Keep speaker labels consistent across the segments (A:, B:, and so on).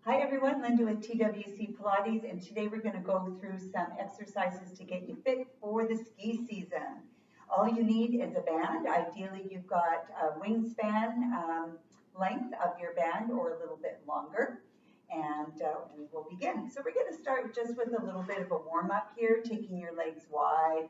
A: Hi everyone, Linda with TWC Pilates, and today we're going to go through some exercises to get you fit for the ski season. All you need is a band. Ideally you've got a wingspan length of your band or a little bit longer, and we will begin. So we're going to start just with a little bit of a warm-up here, taking your legs wide.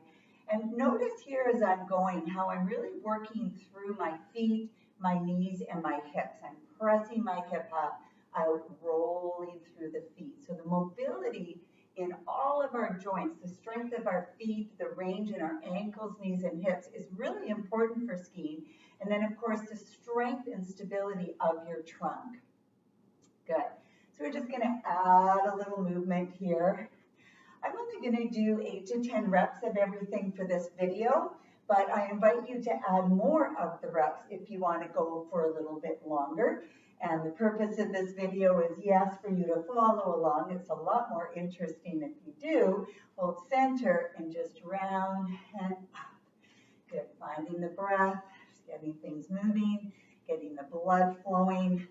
A: And notice here as I'm going how I'm really working through my feet, my knees, and my hips. I'm pressing my hip up, out, rolling through the feet. So the mobility in all of our joints, the strength of our feet, the range in our ankles, knees, and hips is really important for skiing. And then of course the strength and stability of your trunk. Good. So we're just going to add a little movement here. I'm only going to do 8 to 10 reps of everything for this video, but I invite you to add more of the reps if you want to go for a little bit longer. And the purpose of this video is, yes, for you to follow along. It's a lot more interesting if you do. Hold center and just round and up. Good. Finding the breath, just getting things moving, getting the blood flowing.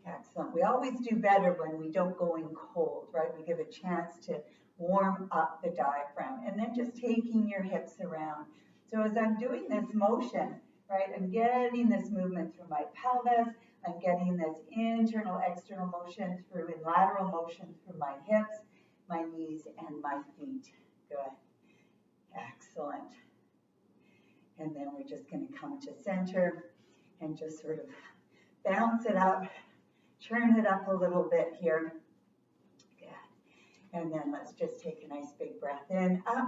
A: Excellent. We always do better when we don't go in cold, right? We give a chance to warm up the diaphragm, and then just taking your hips around. So as I'm doing this motion, right, I'm getting this movement through my pelvis. I'm getting this internal, external motion through in lateral motion through my hips, my knees, and my feet. Good. Excellent. And then we're just going to come to center and just sort of bounce it up, turn it up a little bit here. Good. And then let's just take a nice big breath in, up,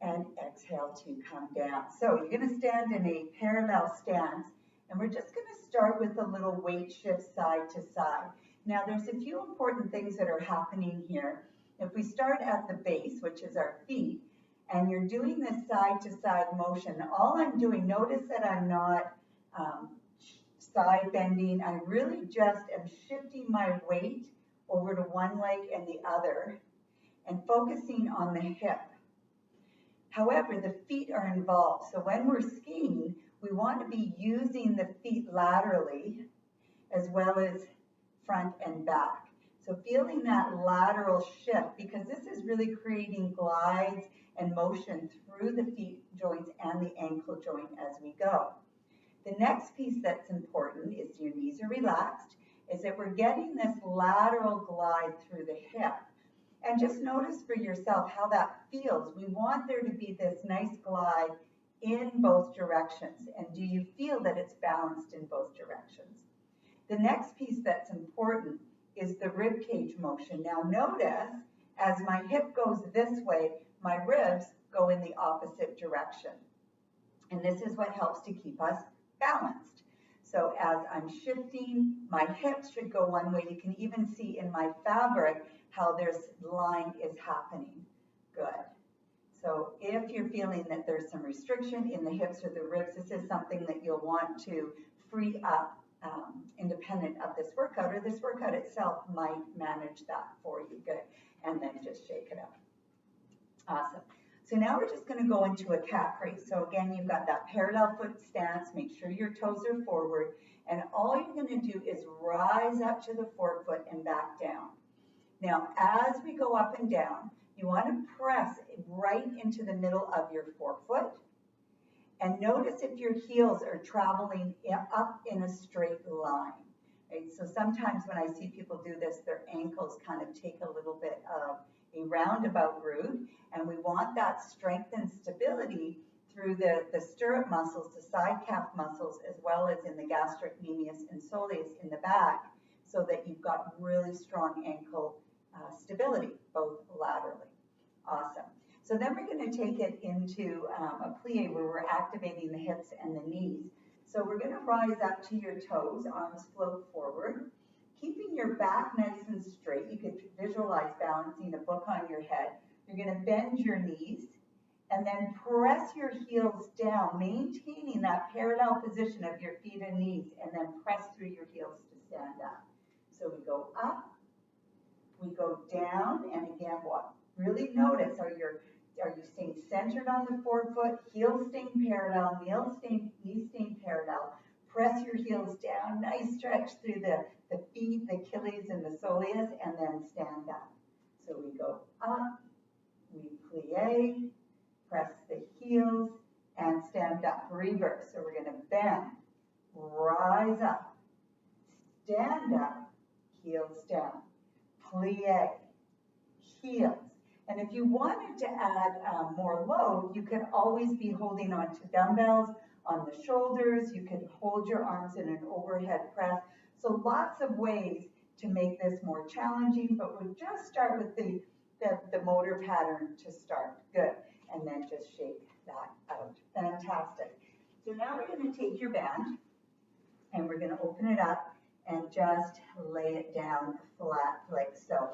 A: and exhale to come down. So you're going to stand in a parallel stance. And we're just going to start with a little weight shift side to side. Now, there's a few important things that are happening here. If we start at the base, which is our feet, and you're doing this side to side motion, all I'm doing, notice that I'm not side bending. I really just am shifting my weight over to one leg and the other and focusing on the hip. However, the feet are involved. So when we're skiing, we want to be using the feet laterally as well as front and back. So feeling that lateral shift, because this is really creating glides and motion through the feet joints and the ankle joint as we go. The next piece that's important is your knees are relaxed, is that we're getting this lateral glide through the hip. And just notice for yourself how that feels. We want there to be this nice glide in both directions. And do you feel that it's balanced in both directions? The next piece that's important is the rib cage motion. Now notice as my hip goes this way, my ribs go in the opposite direction. And this is what helps to keep us balanced. So as I'm shifting, my hips should go one way. You can even see in my fabric how this line is happening. Good. So if you're feeling that there's some restriction in the hips or the ribs, this is something that you'll want to free up independent of this workout, or this workout itself might manage that for you. Good. And then just shake it up. Awesome. So now we're just going to go into a Caprice. So again, you've got that parallel foot stance. Make sure your toes are forward. And all you're going to do is rise up to the forefoot and back down. Now, as we go up and down, you want to press right into the middle of your forefoot. And notice if your heels are traveling up in a straight line. Right? So sometimes when I see people do this, their ankles kind of take a little bit of a roundabout route. And we want that strength and stability through the stirrup muscles, the side calf muscles, as well as in the gastrocnemius and soleus in the back, so that you've got really strong ankle stability, both laterally. Awesome. So then we're going to take it into a plie where we're activating the hips and the knees. So we're going to rise up to your toes, arms float forward, keeping your back nice and straight. You could visualize balancing a book on your head. You're going to bend your knees and then press your heels down, maintaining that parallel position of your feet and knees, and then press through your heels to stand up. So we go up, we go down, and again, what? Really notice, are you staying centered on the forefoot, heels staying parallel, knees staying parallel. Press your heels down, nice stretch through the feet, the Achilles and the soleus, and then stand up. So we go up, we plie, press the heels, and stand up. Reverse. So we're going to bend, rise up, stand up, heels down, plie, heels. And if you wanted to add more load, you could always be holding on to dumbbells on the shoulders. You could hold your arms in an overhead press. So lots of ways to make this more challenging, but we'll just start with the motor pattern to start. Good. And then just shake that out. Fantastic. So now we're going to take your band and we're going to open it up and just lay it down flat like so.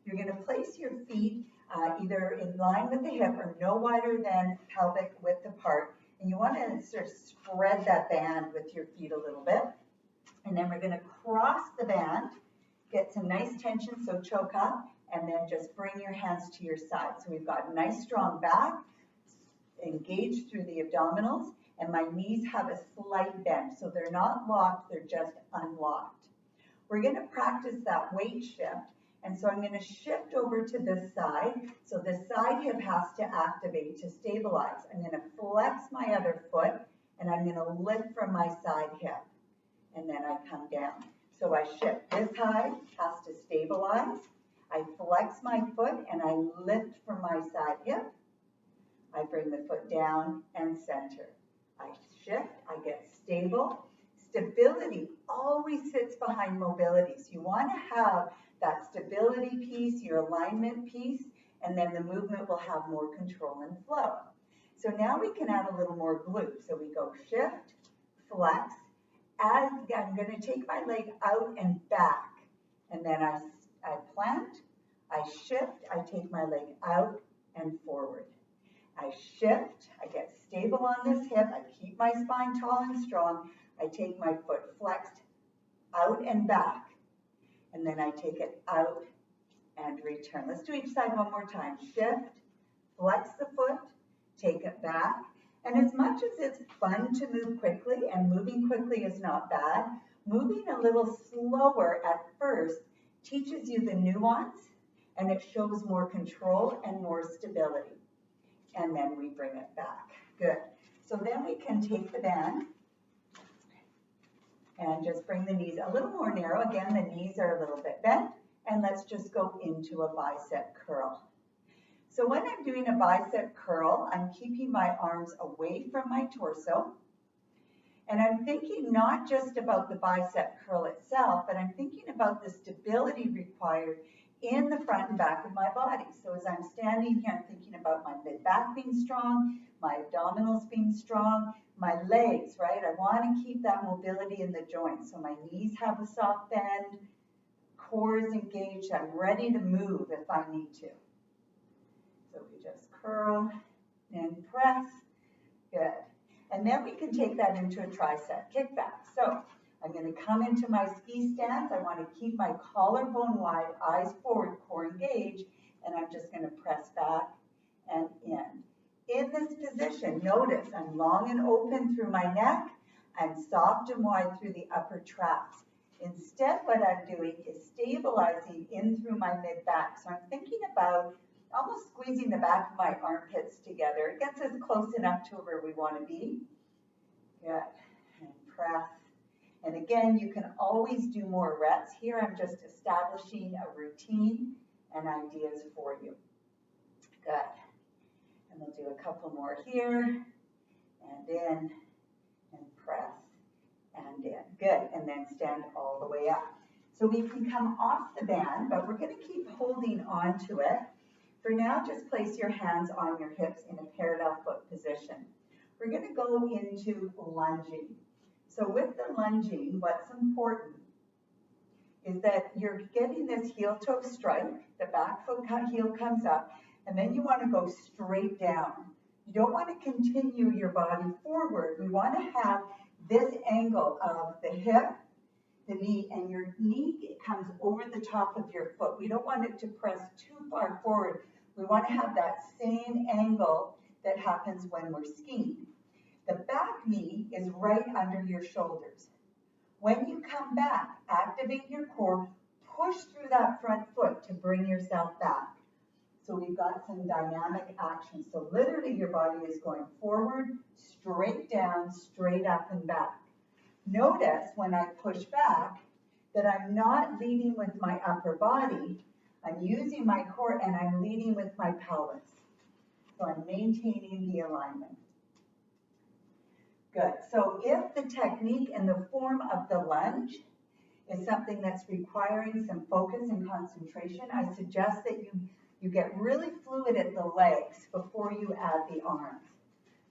A: You're going to place your feet either in line with the hip or no wider than pelvic width apart. And you want to sort of spread that band with your feet a little bit. And then we're going to cross the band, get some nice tension, so choke up, and then just bring your hands to your side. So we've got nice strong back, engaged through the abdominals, and my knees have a slight bend. So they're not locked, they're just unlocked. We're going to practice that weight shift. And so I'm going to shift over to this side. So the side hip has to activate to stabilize. I'm going to flex my other foot, and I'm going to lift from my side hip. And then I come down. So I shift. This side has to stabilize. I flex my foot, and I lift from my side hip. I bring the foot down and center. I shift. I get stable. Stability always sits behind mobility. So you want to have that stability piece, your alignment piece, and then the movement will have more control and flow. So now we can add a little more glute. So we go shift, flex. As I'm going to take my leg out and back, and then I plant, I shift, I take my leg out and forward. I shift, I get stable on this hip, I keep my spine tall and strong, I take my foot flexed out and back. And then I take it out and return. Let's do each side one more time. Shift, flex the foot, take it back. And as much as it's fun to move quickly, and moving quickly is not bad, moving a little slower at first teaches you the nuance, and it shows more control and more stability. And then we bring it back. Good. So then we can take the band and just bring the knees a little more narrow. Again, the knees are a little bit bent. And let's just go into a bicep curl. So when I'm doing a bicep curl, I'm keeping my arms away from my torso. And I'm thinking not just about the bicep curl itself, but I'm thinking about the stability required in the front and back of my body. So as I'm standing here, I'm thinking about my mid-back being strong, my abdominals being strong, my legs, right? I want to keep that mobility in the joints. So my knees have a soft bend, core is engaged. I'm ready to move if I need to. So we just curl and press. Good. And then we can take that into a tricep kickback. So I'm going to come into my ski stance. I want to keep my collarbone wide, eyes forward, core engaged, and I'm just going to press back and in. In this position, notice I'm long and open through my neck. I'm soft and wide through the upper traps. Instead, what I'm doing is stabilizing in through my mid-back. So I'm thinking about almost squeezing the back of my armpits together. It gets us close enough to where we want to be. Good. And press. And again, you can always do more reps here. I'm just establishing a routine and ideas for you. Good. And we'll do a couple more here. And in. And press. And in. Good. And then stand all the way up. So we can come off the band, but we're going to keep holding on to it. For now, just place your hands on your hips in a parallel foot position. We're going to go into lunging. So with the lunging, what's important is that you're getting this heel toe strike, the back foot heel comes up, and then you want to go straight down. You don't want to continue your body forward. We want to have this angle of the hip, the knee, and your knee comes over the top of your foot. We don't want it to press too far forward. We want to have that same angle that happens when we're skiing. The back knee is right under your shoulders. When you come back, activate your core, push through that front foot to bring yourself back. So we've got some dynamic action. So literally your body is going forward, straight down, straight up and back. Notice when I push back that I'm not leading with my upper body. I'm using my core and I'm leading with my pelvis. So I'm maintaining the alignment. Good. So if the technique and the form of the lunge is something that's requiring some focus and concentration, I suggest that you get really fluid at the legs before you add the arms.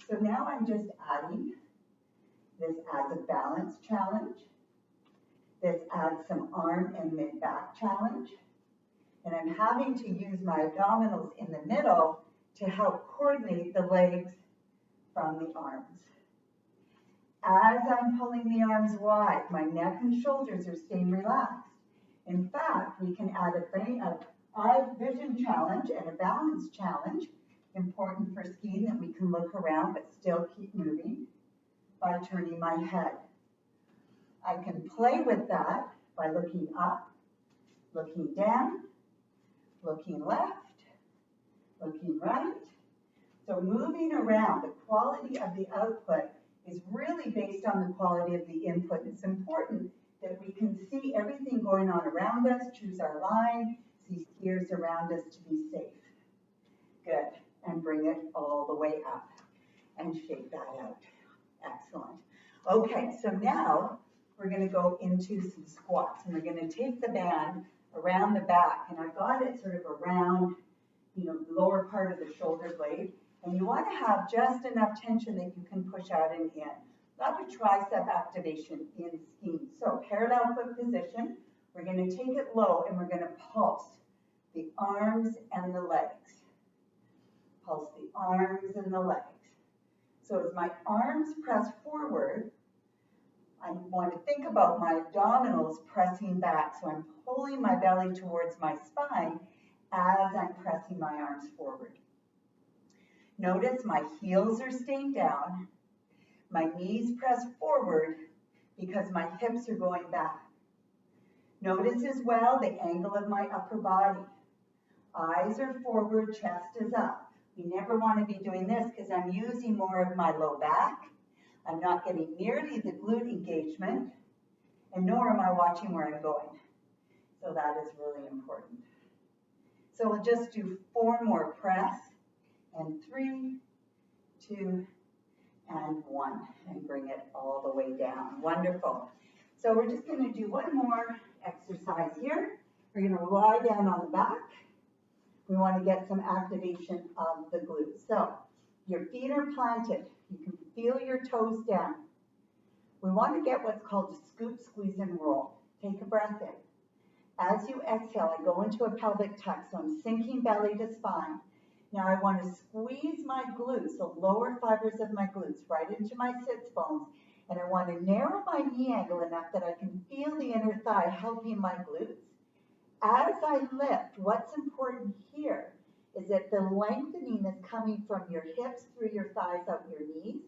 A: So now I'm just adding, this adds a balance challenge. This adds some arm and mid-back challenge. And I'm having to use my abdominals in the middle to help coordinate the legs from the arms. As I'm pulling the arms wide, my neck and shoulders are staying relaxed. In fact, we can add a eye vision challenge and a balance challenge, important for skiing, that we can look around but still keep moving by turning my head. I can play with that by looking up, looking down, looking left, looking right. So moving around, the quality of the output is really based on the quality of the input. It's important that we can see everything going on around us, choose our line, see skiers around us to be safe. Good. And bring it all the way up and shake that out. Excellent. Okay, so now we're going to go into some squats, and we're going to take the band around the back, and I've got it sort of around, the lower part of the shoulder blade, and you want to have just enough tension that you can push out and in. That's a tricep activation in skiing. So parallel foot position, we're going to take it low, and we're going to pulse the arms and the legs. Pulse the arms and the legs. So as my arms press forward, I want to think about my abdominals pressing back. So I'm pulling my belly towards my spine as I'm pressing my arms forward. Notice my heels are staying down. My knees press forward because my hips are going back. Notice as well the angle of my upper body. Eyes are forward, chest is up. We never want to be doing this because I'm using more of my low back. I'm not getting nearly the glute engagement, and nor am I watching where I'm going. So that is really important. So we'll just do 4 more press, and 3, 2, and 1, and bring it all the way down. Wonderful. So we're just going to do one more exercise here. We're going to lie down on the back. We want to get some activation of the glutes. So your feet are planted. You can feel your toes down. We want to get what's called a scoop, squeeze, and roll. Take a breath in. As you exhale, I go into a pelvic tuck, so I'm sinking belly to spine. Now I want to squeeze my glutes, the lower fibers of my glutes, right into my sits bones, and I want to narrow my knee angle enough that I can feel the inner thigh helping my glutes. As I lift, what's important here is that the lengthening is coming from your hips through your thighs up your knees,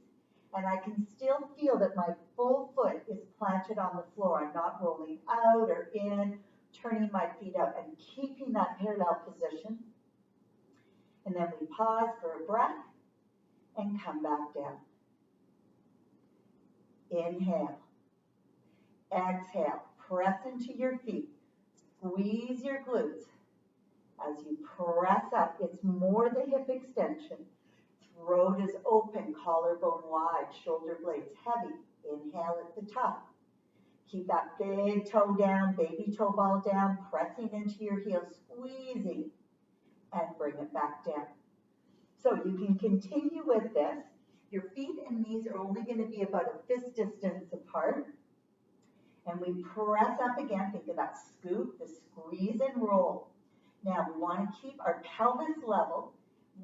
A: and I can still feel that my full foot is planted on the floor. I'm not rolling out or in, turning my feet up, and keeping that parallel position. And then we pause for a breath and come back down. Inhale. Exhale. Press into your feet. Squeeze your glutes. As you press up, it's more the hip extension. Throat is open, collarbone wide, shoulder blades heavy. Inhale at the top. Keep that big toe down, baby toe ball down, pressing into your heels, squeezing, and bring it back down. So you can continue with this. Your feet and knees are only going to be about a fist distance apart. And we press up again. Think of that scoop, the squeeze and roll. Now we want to keep our pelvis level,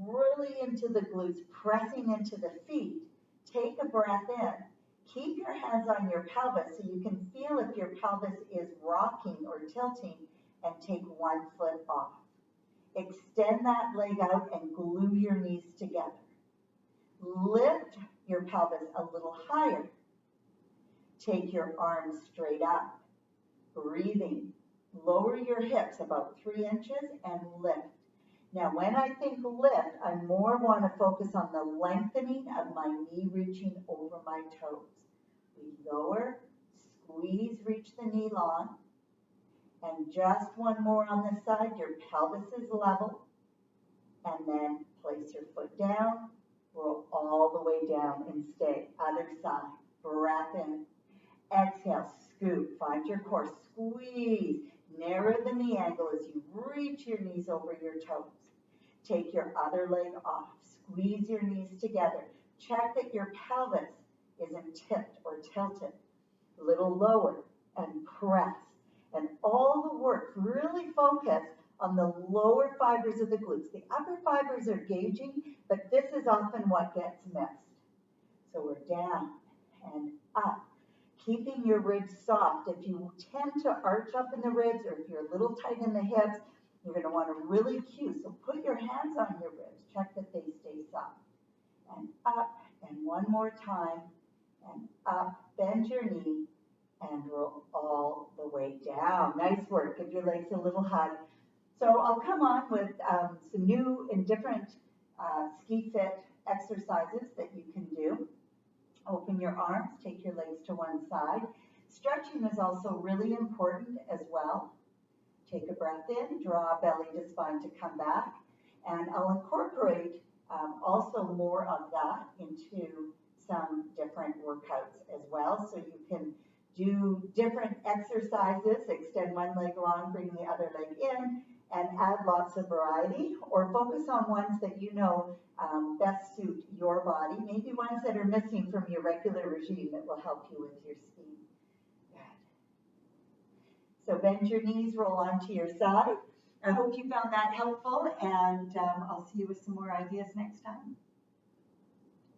A: really into the glutes, pressing into the feet. Take a breath in. Keep your hands on your pelvis so you can feel if your pelvis is rocking or tilting, and take one foot off. Extend that leg out and glue your knees together. Lift your pelvis a little higher. Take your arms straight up, breathing. Lower your hips about 3 inches and lift. Now, when I think lift, I more want to focus on the lengthening of my knee reaching over my toes. We lower, squeeze, reach the knee long. And just one more on this side, your pelvis is level. And then place your foot down, roll all the way down and stay. Other side, breath in. Exhale, scoop, find your core, squeeze. Narrow the knee angle as you reach your knees over your toes. Take your other leg off. Squeeze your knees together. Check that your pelvis isn't tipped or tilted. A little lower and press. And all the work, really focus on the lower fibers of the glutes. The upper fibers are gauging, but this is often what gets missed. So we're down and up. Keeping your ribs soft. If you tend to arch up in the ribs or if you're a little tight in the hips, you're going to want to really cue. So put your hands on your ribs. Check that they stay soft. And up, and one more time, and up. Bend your knee and roll all the way down. Nice work. Give your legs a little hug. So I'll come on with some new and different ski fit exercises that you can do. Open your arms, take your legs to one side. Stretching is also really important as well. Take a breath in, draw belly to spine to come back. And I'll incorporate also more of that into some different workouts as well. So you can do different exercises, extend one leg long, bring the other leg in, and add lots of variety, or focus on ones that you know best suit your body, maybe ones that are missing from your regular regime that will help you with your skiing. Good. So bend your knees, roll onto your side. I hope you found that helpful, and I'll see you with some more ideas next time.